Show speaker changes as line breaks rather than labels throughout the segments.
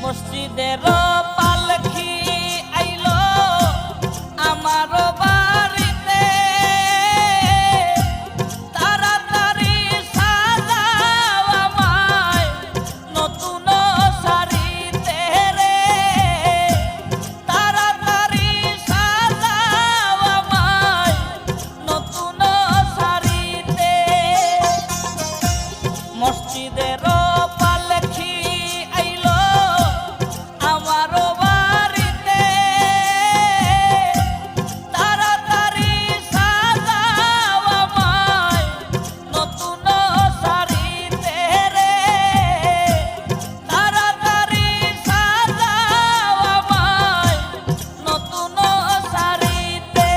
মসজিদের পালকি আইলো আমার বাড়িতে, তাড়াতাড়ি সাজাও আমায় নতুন শাড়িতে রে, তাড়াতাড়ি সাজাও আমায় নতুন শাড়িতে। মসজিদের পালকি আইলো আমার বাড়িতে, তাড়াতাড়ি সাজাও আমায় নতুন শাড়িতে রে, তাড়াতাড়ি সাজাও আমায় নতুন শাড়িতে।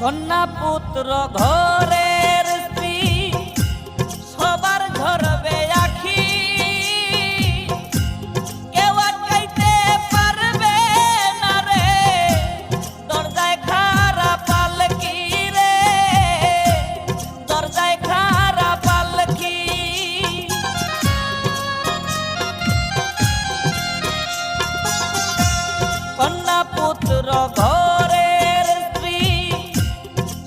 কন্যা পুত্র ঘরের স্ত্রী সবার ঝরবে আখি, কেউ আটকাইতে পারবে না রে, দরজায় খাড়া পালকি রে, দরজায় খাড়া পালকি। কন্যা পুত্র ঘরের স্ত্রী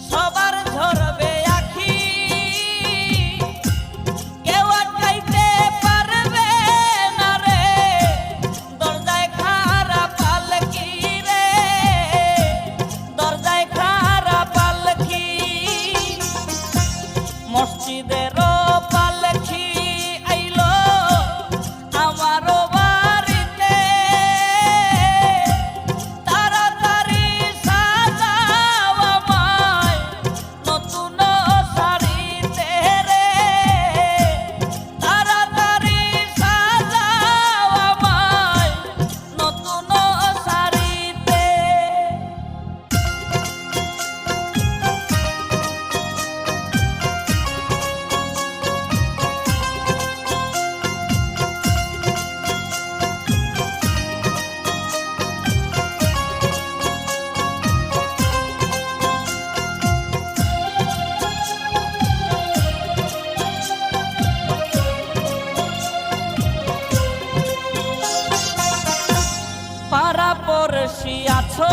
সবার ঝরবে আখি, কেউ আটকাইতে পারবে না রে, দরজায় খাড়া পালকি রে, দরজায় খাড়া পালকি। মসজিদের পালকি আইলো আমার বাড়িতে, তাড়াতাড়ি সাজাও আমায় নতুন শাড়িতে রে, তাড়াতাড়ি সাজাও আমায় নতুন শাড়িতে। পাড়া পড়শি আছো